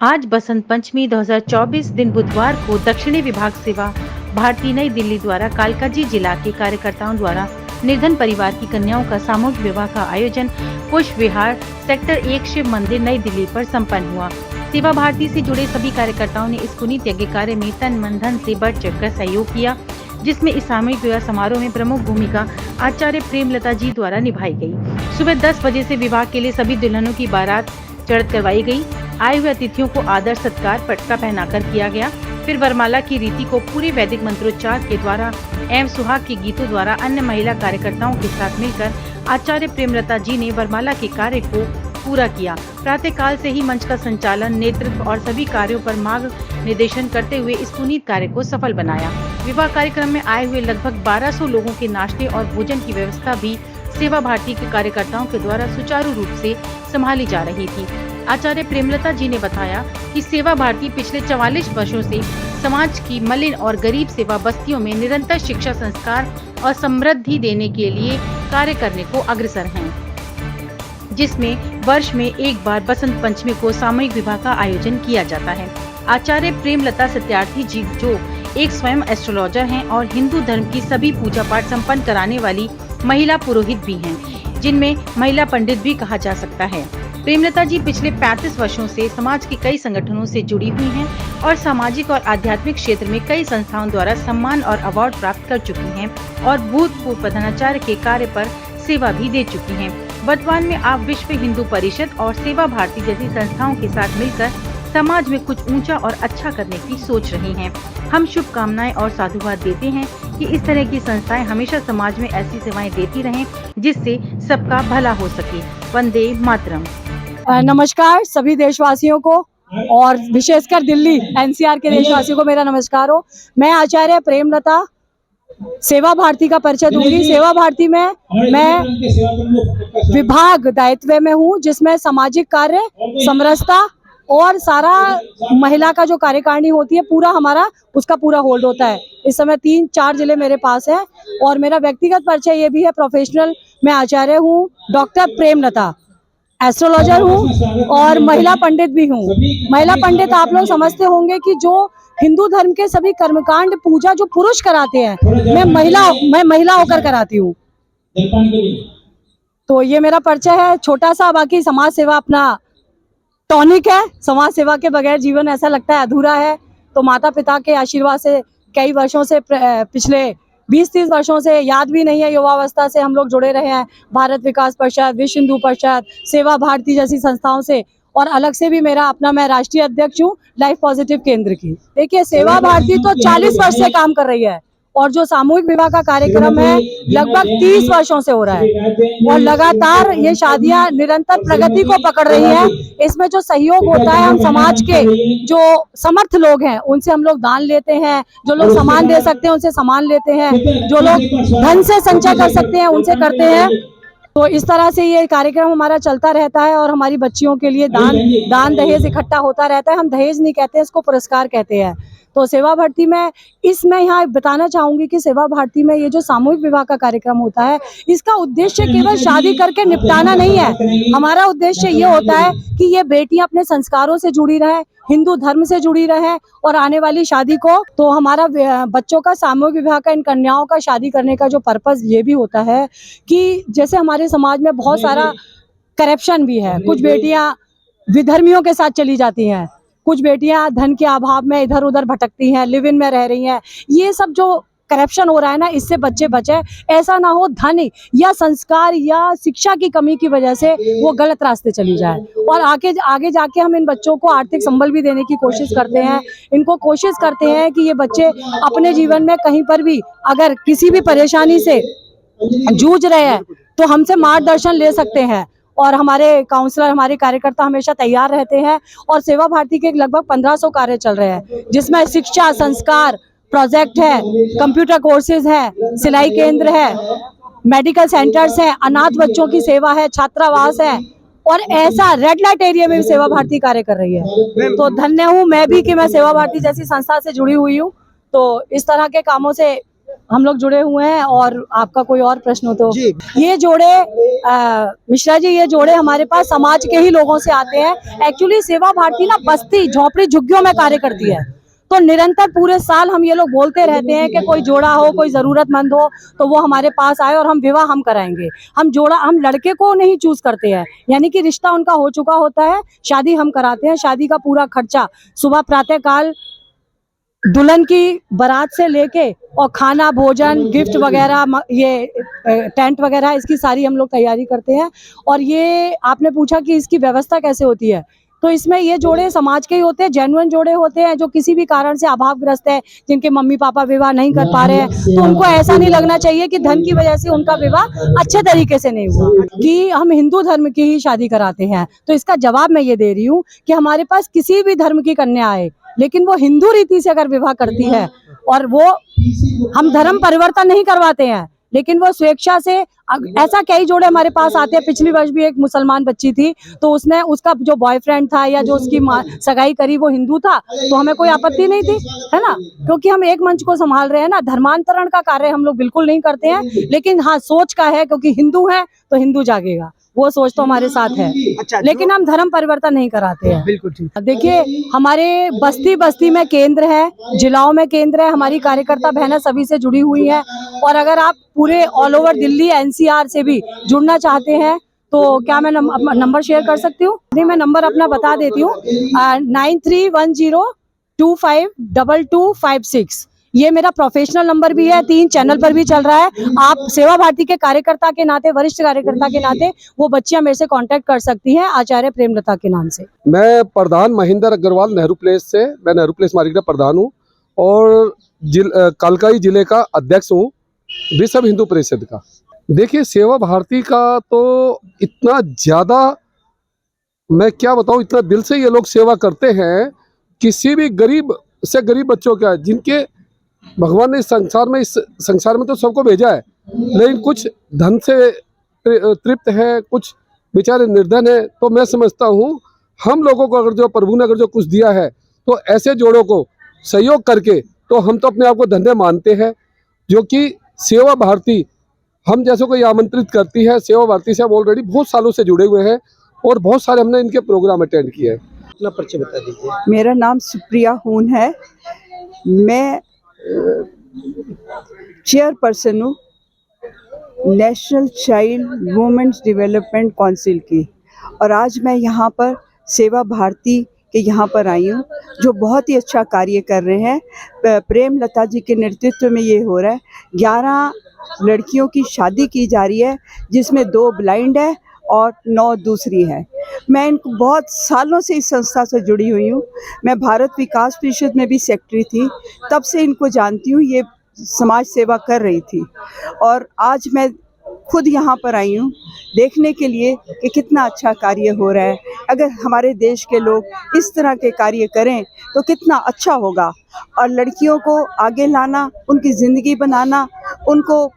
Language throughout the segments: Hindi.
आज बसंत पंचमी 2024 दिन बुधवार को दक्षिणी विभाग सेवा भारती नई दिल्ली द्वारा कालकाजी जिला के कार्यकर्ताओं द्वारा निर्धन परिवार की कन्याओं का सामूहिक विवाह का आयोजन पुष्प विहार सेक्टर 1 शिव मंदिर नई दिल्ली पर संपन्न हुआ। सेवा भारती से जुड़े सभी कार्यकर्ताओं ने इस पुनीत यज्ञ कार्य में तन मन धन से बढ़ चढ़कर सहयोग किया, जिसमें इस सामूहिक विवाह समारोह में प्रमुख भूमिका आचार्य प्रेमलता जी द्वारा निभाई गई। सुबह 10 बजे से विवाह के लिए सभी दुल्हनों की बारात चढ़ करवाई गई। आए हुए अतिथियों को आदर सत्कार पटका पहनाकर किया गया। फिर वरमाला की रीति को पूरे वैदिक मंत्रोच्चार के द्वारा एवं सुहाग के गीतों द्वारा अन्य महिला कार्यकर्ताओं के साथ मिलकर आचार्य प्रेमलता जी ने वरमाला के कार्य को पूरा किया। प्रातः काल से ही मंच का संचालन, नेतृत्व और सभी कार्यों पर मार्ग निर्देशन करते हुए इस पुनीत कार्य को सफल बनाया। विवाह कार्यक्रम में आए हुए लगभग 1200 लोगों के नाश्ते और भोजन की व्यवस्था भी सेवा भारती के कार्यकर्ताओं के द्वारा सुचारू रूप से संभाली जा रही थी। आचार्य प्रेमलता जी ने बताया कि सेवा भारती पिछले 44 वर्षों से समाज की मलिन और गरीब सेवा बस्तियों में निरंतर शिक्षा, संस्कार और समृद्धि देने के लिए कार्य करने को अग्रसर हैं, जिसमें वर्ष में एक बार बसंत पंचमी को सामूहिक विवाह का आयोजन किया जाता है। आचार्य प्रेमलता सत्यार्थी जी जो एक स्वयं एस्ट्रोलॉजर हैं और हिंदू धर्म की सभी पूजा पाठ संपन्न कराने वाली महिला पुरोहित भी हैं, जिनमें महिला पंडित भी कहा जा सकता है। प्रेमलता जी पिछले 35 वर्षों से समाज के कई संगठनों से जुड़ी हुई हैं और सामाजिक और आध्यात्मिक क्षेत्र में कई संस्थाओं द्वारा सम्मान और अवार्ड प्राप्त कर चुकी हैं और भूतपूर्व प्रधानाचार्य के कार्य पर सेवा भी दे चुकी हैं। वर्तमान में आप विश्व हिंदू परिषद और सेवा भारती जैसी संस्थाओं के साथ मिलकर समाज में कुछ ऊंचा और अच्छा करने की सोच रही हैं। हम शुभकामनाएं और साधुवाद देते हैं कि इस तरह की संस्थाएं हमेशा समाज में ऐसी सेवाएं देती रहें जिससे सबका भला हो सके। वंदे मातरम। नमस्कार सभी देशवासियों को और विशेषकर दिल्ली एनसीआर के देशवासियों को मेरा नमस्कार हो। मैं आचार्य प्रेमलता सेवा भारती का परिचय दूंगी। सेवा भारती में मैं विभाग दायित्व में हूँ, जिसमें सामाजिक कार्य, समरसता और सारा महिला का जो कार्यकारिणी होती है पूरा हमारा उसका पूरा होल्ड होता है। इस समय 3-4 जिले मेरे पास है और मेरा व्यक्तिगत परिचय ये भी है, प्रोफेशनल मैं आचार्य हूँ, डॉक्टर प्रेमलता, एस्ट्रोलॉजर हूँ और महिला पंडित भी हूँ। महिला पंडित आप लोग समझते होंगे कि जो हिंदू धर्म के सभी कर्मकांड पूजा जो पुरुष कराते हैं, मैं महिला होकर कराती हूँ। तो ये मेरा परिचय है छोटा सा। बाकी समाज सेवा अपना टॉनिक है। समाज सेवा के बगैर जीवन ऐसा लगता है अधूरा है। तो माता पिता के आशीर्वाद से कई वर्षों से, पिछले 20-30 वर्षों से, याद भी नहीं है, युवावस्था से हम लोग जुड़े रहे हैं भारत विकास परिषद, विश्व हिंदू परिषद, सेवा भारती जैसी संस्थाओं से। और अलग से भी मेरा अपना, मैं राष्ट्रीय अध्यक्ष हूँ लाइफ पॉजिटिव केंद्र की। देखिए सेवा भारती तो 40 वर्ष से काम कर रही है और जो सामूहिक विवाह का कार्यक्रम है लगभग 30 वर्षों से हो रहा है और लगातार ये शादियां निरंतर प्रगति को पकड़ रही हैं। इसमें जो सहयोग होता है, हम समाज के जो समर्थ लोग हैं उनसे हम लोग दान लेते हैं, जो लोग सामान दे सकते हैं उनसे सामान लेते हैं, जो लोग धन से संचय कर सकते हैं उनसे करते हैं। तो इस तरह से ये कार्यक्रम हमारा चलता रहता है और हमारी बच्चियों के लिए दान दहेज इकट्ठा होता रहता है। हम दहेज नहीं कहते, इसको पुरस्कार कहते हैं। तो सेवा भारती में इसमें यहाँ बताना चाहूंगी कि सेवा भारती में ये जो सामूहिक विवाह का कार्यक्रम होता है, इसका उद्देश्य केवल शादी करके निपटाना नहीं है। हमारा उद्देश्य ये होता है कि ये बेटियां अपने संस्कारों से जुड़ी रहे, हिंदू धर्म से जुड़ी रहे और आने वाली शादी को, तो हमारा बच्चों का सामूहिक विवाह का, इन कन्याओं का शादी करने का जो पर्पस ये भी होता है कि जैसे हमारे समाज में बहुत सारा करप्शन भी है, कुछ बेटियां विधर्मियों के साथ चली जाती हैं, कुछ बेटियां धन के अभाव में इधर उधर भटकती हैं, लिव इन में रह रही हैं। ये सब जो करप्शन हो रहा है ना, इससे बच्चे बचे, ऐसा ना हो धन या संस्कार या शिक्षा की कमी की वजह से वो गलत रास्ते चली जाए। और आगे जाके हम इन बच्चों को आर्थिक संबल भी देने की कोशिश करते हैं। इनको कोशिश करते हैं कि ये बच्चे अपने जीवन में कहीं पर भी अगर किसी भी परेशानी से जूझ रहे हैं तो हमसे मार्गदर्शन ले सकते हैं। और हमारे काउंसलर, हमारे कार्यकर्ता हमेशा तैयार रहते हैं। और सेवा भारती के लगभग 1500 कार्य चल रहे हैं, जिसमें शिक्षा, संस्कार प्रोजेक्ट है, कंप्यूटर कोर्सेज है, सिलाई केंद्र है, मेडिकल सेंटर्स है, अनाथ बच्चों की सेवा है, छात्रावास है, और ऐसा रेड लाइट एरिया में भी सेवा भारती कार्य कर रही है। तो धन्य हूँ मैं भी कि मैं सेवा भारती जैसी संस्था से जुड़ी हुई हूँ। तो इस तरह के कामों से हम लोग जुड़े हुए हैं। और आपका कोई और प्रश्न हो तो ये जोड़े मिश्रा जी, ये जोड़े हमारे पास समाज के ही लोगों से आते हैं। एक्चुअली सेवा भारती ना बस्ती, झोपड़ी, झुग्गियों में कार्य करती है। तो निरंतर पूरे साल हम ये लोग बोलते रहते हैं कि कोई जोड़ा हो, कोई जरूरतमंद हो तो वो हमारे पास आए और हम विवाह हम कराएंगे। हम लड़के को नहीं चूज करते हैं, यानी कि रिश्ता उनका हो चुका होता है, शादी हम कराते हैं। शादी का पूरा खर्चा सुबह प्रातः काल दुल्हन की बारात से लेके और खाना, भोजन, गिफ्ट वगैरह, ये टेंट वगैरह, इसकी सारी हम लोग तैयारी करते हैं। और ये आपने पूछा कि इसकी व्यवस्था कैसे होती है, तो इसमें ये जोड़े समाज के ही होते हैं, जेन्युइन जोड़े होते हैं, जो किसी भी कारण से अभावग्रस्त है, जिनके मम्मी पापा विवाह नहीं कर पा रहे हैं, तो उनको ऐसा नहीं लगना चाहिए कि धन की वजह से उनका विवाह अच्छे तरीके से नहीं हुआ, कि हम हिंदू धर्म की ही शादी कराते हैं। तो इसका जवाब मैं ये दे रही हूँ कि हमारे पास किसी भी धर्म की कन्या आए, लेकिन वो हिंदू रीति से अगर विवाह करती है, और वो हम धर्म परिवर्तन नहीं करवाते हैं, लेकिन वो स्वेच्छा से, ऐसा कई जोड़े हमारे पास आते हैं। पिछली वर्ष भी एक मुसलमान बच्ची थी, तो उसने, उसका जो बॉयफ्रेंड था या जो उसकी सगाई करी वो हिंदू था, तो हमें कोई आपत्ति नहीं थी, है ना, क्योंकि हम एक मंच को संभाल रहे हैं ना। धर्मांतरण का कार्य हम लोग बिल्कुल नहीं करते हैं, लेकिन हाँ सोच का है, क्योंकि हिंदू है तो हिंदू जागेगा, वो सोच तो हमारे साथ है। अच्छा, लेकिन हम धर्म परिवर्तन नहीं कराते हैं। बिल्कुल ठीक। देखिए, हमारे बस्ती बस्ती में केंद्र है, जिलाओं में केंद्र है, हमारी कार्यकर्ता बहनें सभी से जुड़ी हुई हैं। और अगर आप पूरे ऑल ओवर दिल्ली, NCR से भी जुड़ना चाहते हैं तो क्या मैं नंबर शेयर कर सकती हूँ? नहीं, मैं नंबर अपना बता देती हूँ, 9310252256। ये मेरा प्रोफेशनल नंबर भी है, 3 चैनल पर भी चल रहा है। आप सेवा भारती के कार्यकर्ता के नाते, वरिष्ठ कार्यकर्ता के नाते, वो बच्चियां मेरे से कांटेक्ट कर सकती हैं, आचार्य प्रेमलता के नाम से। मैं प्रधान महेंद्र अग्रवाल, नेहरू प्लेस से, मैं नेहरू प्लेस मार्केट का प्रधान हूँ और कालकाई जिले का अध्यक्ष हूँ विश्व हिंदू परिषद का। देखिए, सेवा भारती का तो इतना ज़्यादा, मैं क्या बताऊँ, इतना दिल से ये लोग सेवा करते हैं। किसी भी गरीब से गरीब बच्चों का, जिनके भगवान ने इस संसार में तो सबको भेजा है, लेकिन कुछ धन से तृप्त है, कुछ बेचारे निर्धन है। तो मैं समझता हूँ हम लोगों को अगर जो प्रभु ने अगर जो कुछ दिया है, तो ऐसे जोड़ों को सहयोग करके तो हम तो अपने आप को धन्य मानते हैं। जो कि सेवा भारती हम जैसे को आमंत्रित करती है। सेवा भारती से हम ऑलरेडी बहुत सालों से जुड़े हुए हैं और बहुत सारे हमने इनके प्रोग्राम अटेंड किए हैं। अपना परिचय बता दीजिए। मेरा नाम सुप्रिया हून है, मैं चेयरपर्सन हूँ National Child Women's Development Council की। और आज मैं यहाँ पर सेवा भारती के यहाँ पर आई हूँ, जो बहुत ही अच्छा कार्य कर रहे हैं। प्रेमलता जी के नेतृत्व में ये हो रहा है। 11 लड़कियों की शादी की जा रही है, जिसमें 2 ब्लाइंड है और 9 दूसरी है। मैं इनको बहुत सालों से इस संस्था से जुड़ी हुई हूँ। मैं भारत विकास परिषद में भी सेक्रेटरी थी, तब से इनको जानती हूँ। ये समाज सेवा कर रही थी और आज मैं खुद यहाँ पर आई हूँ देखने के लिए कि कितना अच्छा कार्य हो रहा है। अगर हमारे देश के लोग इस तरह के कार्य करें तो कितना अच्छा होगा। और लड़कियों को आगे लाना, उनकी ज़िंदगी बनाना, उनको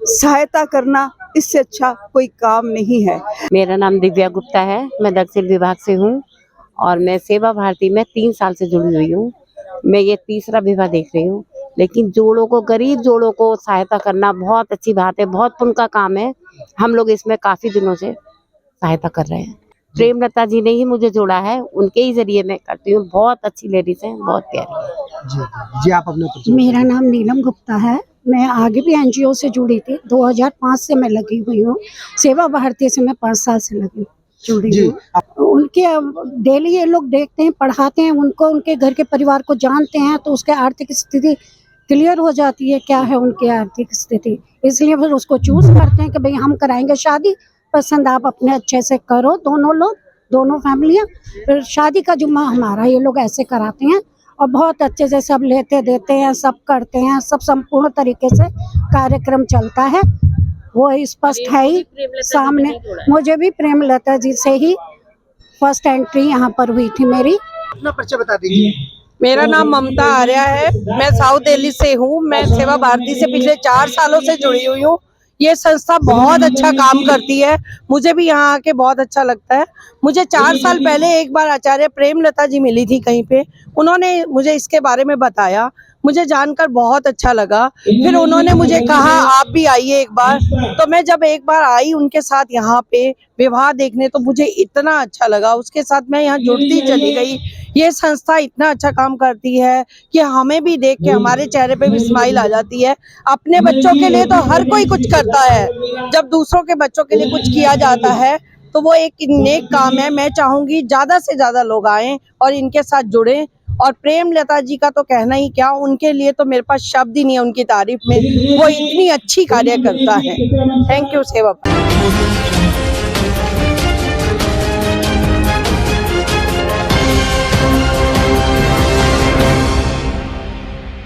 सहायता करना, इससे अच्छा कोई काम नहीं है। मेरा नाम दिव्या गुप्ता है, मैं दक्षिण विभाग से हूँ और मैं सेवा भारती में 3 साल से जुड़ी हुई हूँ। मैं ये तीसरा विवाह देख रही हूँ, लेकिन जोड़ों को, गरीब जोड़ों को सहायता करना बहुत अच्छी बात है, बहुत पुण्य का काम है। हम लोग इसमें काफी दिनों से सहायता कर रहे हैं। प्रेमलता जी ने ही मुझे जोड़ा है, उनके ही जरिए मैं करती हूँ। बहुत अच्छी लेडीज हैं, बहुत प्यारी। जी आप अपने परिचय मेरा नाम नीलम गुप्ता है। मैं आगे भी एनजीओ से जुड़ी थी। 2005 से मैं लगी हुई हूँ। सेवा भारती से मैं 5 साल से जुड़ी जी हूँ। उनके डेली ये लोग देखते हैं, पढ़ाते हैं उनको, उनके घर के परिवार को जानते हैं, तो उसके आर्थिक स्थिति क्लियर हो जाती है, क्या है उनकी आर्थिक स्थिति। इसलिए फिर उसको चूज करते हैं कि भाई हम कराएंगे शादी, पसंद आप अपने अच्छे से करो, दोनों लोग, दोनों फैमिलियाँ। फिर शादी का जुम्मा हमारा, ये लोग ऐसे कराते हैं और बहुत अच्छे से सब लेते देते हैं, सब करते हैं, सब संपूर्ण तरीके से कार्यक्रम चलता है। वो स्पष्ट है ही सामने। मुझे भी प्रेमलता जी से ही फर्स्ट एंट्री यहाँ पर हुई थी मेरी। अपना परिचय बता दीजिए। मेरा नाम ममता आर्या है। मैं साउथ दिल्ली से हूँ। मैं सेवा भारती से पिछले 4 सालों से जुड़ी हुई हूँ। ये संस्था बहुत अच्छा काम करती है, मुझे भी यहाँ आके बहुत अच्छा लगता है। मुझे 4 साल पहले एक बार आचार्य प्रेमलता जी मिली थी कहीं पे, उन्होंने मुझे इसके बारे में बताया, मुझे जानकर बहुत अच्छा लगा। फिर उन्होंने मुझे कहा आप भी आइए एक बार, तो मैं जब एक बार आई उनके साथ यहाँ पे विवाह देखने, तो मुझे इतना अच्छा लगा, उसके साथ मैं यहाँ जुड़ती चली गई। ये संस्था इतना अच्छा काम करती है कि हमें भी देख के हमारे चेहरे पे भी स्माइल आ जाती है। अपने बच्चों के लिए तो हर कोई कुछ करता है, जब दूसरों के बच्चों के लिए कुछ किया जाता है तो वो एक नेक काम है। मैं चाहूंगी ज्यादा से ज्यादा लोग आएं और इनके साथ जुड़ें। और प्रेमलता जी का तो कहना ही क्या, उनके लिए तो मेरे पास शब्द ही नहीं है उनकी तारीफ में। वो इतनी अच्छी कार्य करता है। थैंक यू सेवा।